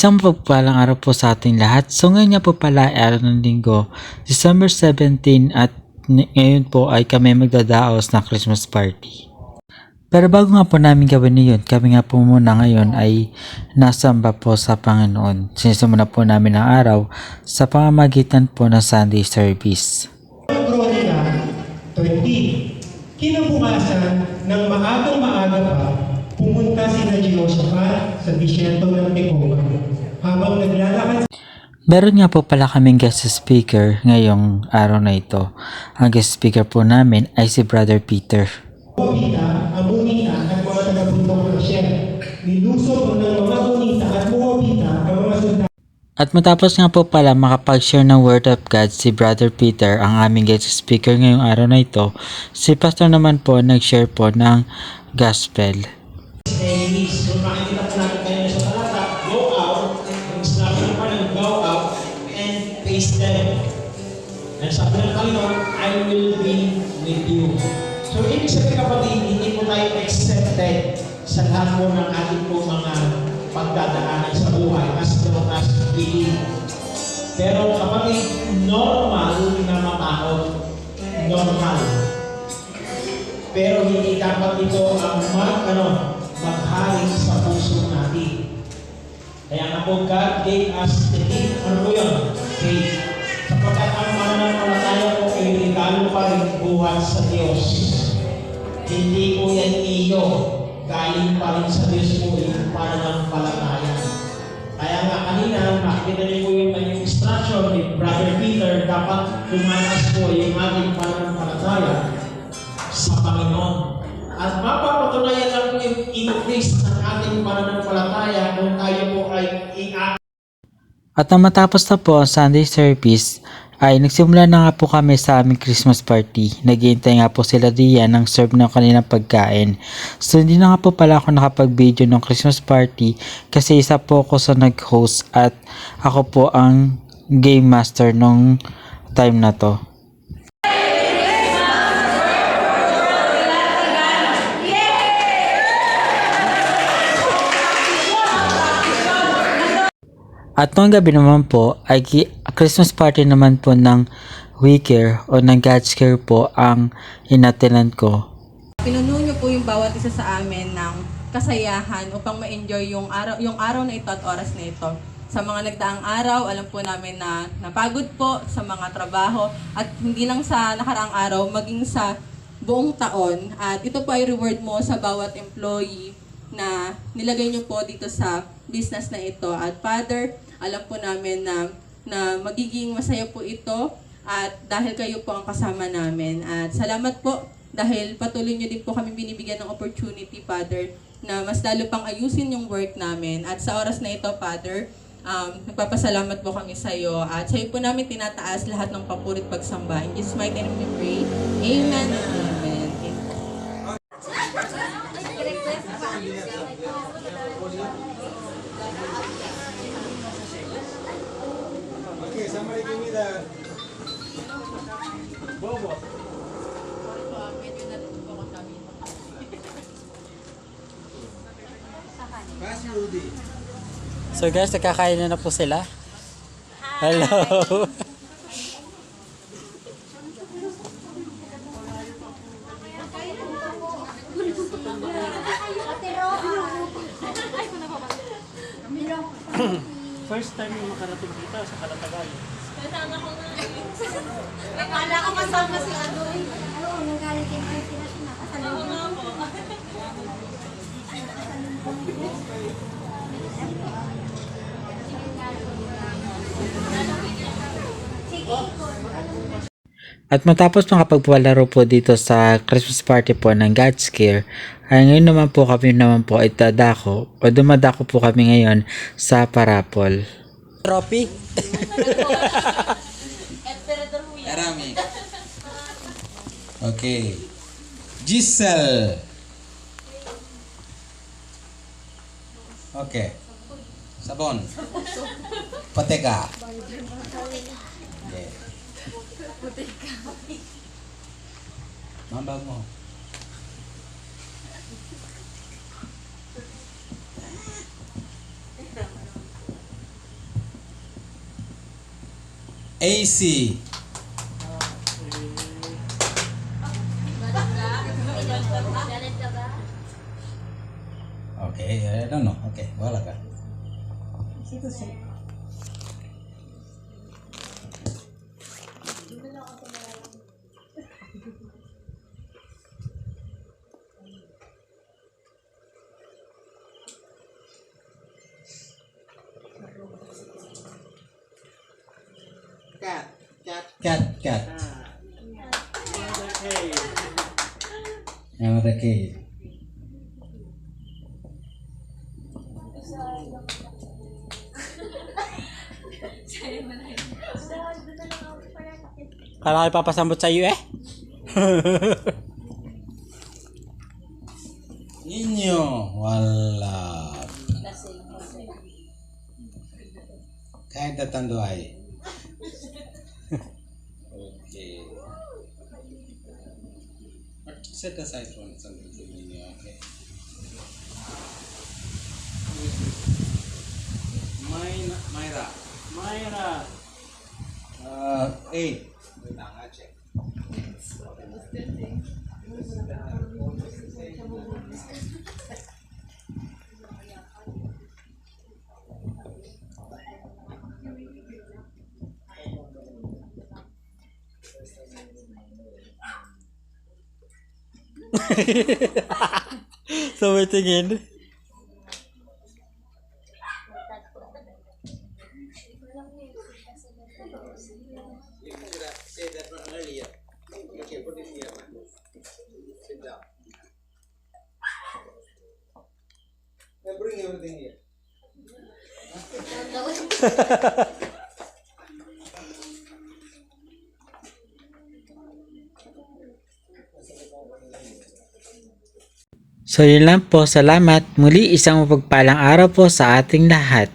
Isang mapagpalang araw po sa ating lahat. So ngayon nga po pala ay araw ng linggo, December 17 at ngayon po ay kami magdadaos ng Christmas party. Pero bago nga po namin gawin yun, kami nga po muna ngayon ay nasamba po sa Panginoon. Sinisimula po namin ang araw sa pamamagitan po ng Sunday service. Kronika 20. Kinabukasan ng maaga pa, pumunta sina Jehoshaphat sa disyerto ng Tekoa. Habang naglalakad Meron nga po pala kaming guest speaker ngayong araw na ito. Ang guest speaker po namin ay si Brother Peter. Moabita, Amonita at mga taga-bundok ng Shem. Nilusob ng mga Amonita at Moabita ang mga sundalo. At matapos nga po pala makapag-share ng Word of God si Brother Peter, ang aming guest speaker ngayong araw na ito, si Pastor naman po nag-share po ng Gospel. Enemies. So makikita po natin kayo sa talata, go out, ang sinabi naman ng go out, and face them. And sabi ng Panginoon, I will be with you. So ibig sabihin kapatid, hindi po tayo accepted sa lahat po ng ating po mga pagdadaanan sa buhay as long as believe. Pero kapatid, normal na matakot. Normal. Pero hindi dapat ito ang maghaling sa puso natin. Kaya nga po, God gave us the gift. Ano po yun? Faith. Sapagkat ang mananampalataya po ay regalo pa rin buhat sa Diyos. Hindi po yan iyo. Galing pa rin sa Diyos po yung pananampalataya. Kaya nga kanina, makikita niyo po yung kanyang instruction ni Brother Peter, dapat lumakas po yung ating pananampalataya sa Panginoon. At mapapatunayan lang po yung increase ng ating pananampalataya kung tayo po ay At nang matapos na po ang Sunday service, ay nagsimula na nga po kami sa aming Christmas party. Naghihintay nga po sila diyan ng serve ng kanilang pagkain. So hindi na nga po pala ako nakapag-video ng Christmas party kasi isa po ako sa nag-host at ako po ang game master nung time na to. At noong gabi naman po ay Christmas party naman po ng We Care o ng God's Care po ang inatinan ko. Pinuno niyo po yung bawat isa sa amin ng kasayahan upang ma-enjoy yung araw na ito at oras na ito. Sa mga nagdaang araw, alam po namin na napagod po sa mga trabaho at hindi lang sa nakaraang araw, maging sa buong taon. At ito po ay reward mo sa bawat employee na nilagay niyo po dito sa business na ito. At Father, alam po namin na magiging masaya po ito at dahil kayo po ang kasama namin. At salamat po dahil patuloy niyo din po kami binibigyan ng opportunity, Father, na mas lalo pang ayusin yung work namin. At sa oras na ito, Father, nagpapasalamat po kami sa iyo. At sa iyo po namin tinataas lahat ng papuri at pagsamba. In Jesus' mighty name we pray. Amen. Amen. Okay, somebody give me the bobo. Pass Rudy. So guys, nakakain na po sila. Hello! first time yung makarating dito sa Kalatagan. Kasama ko nga. Akala ko kasama si ano eh. Oo, nagkalitin ko sila sinakasalan. Oo nga po. At matapos makapagpalaro po dito sa Christmas party po ng God's Care, ay ngayon naman po kami ay dumadako po kami ngayon sa parapol. Trophy? Arami. Okay. Giselle. Okay. Sabon. Pateka. Okay. Mambag mo. AC. Galit ka ba? Okay, I don't know. Okay, wala ka. Cat. Another K. Kala ko papasambot sa iyo eh. Ninyo. Wala. Kahit tatando ay. Okay. But set aside one something to Ninyo, okay? Myra. 8. Wait lang, I'll check. So may tingin. Say that one earlier. Okay, put it here. Sit down. Bring everything here. So yun lang po, salamat. Muli isang mapagpalang araw po sa ating lahat.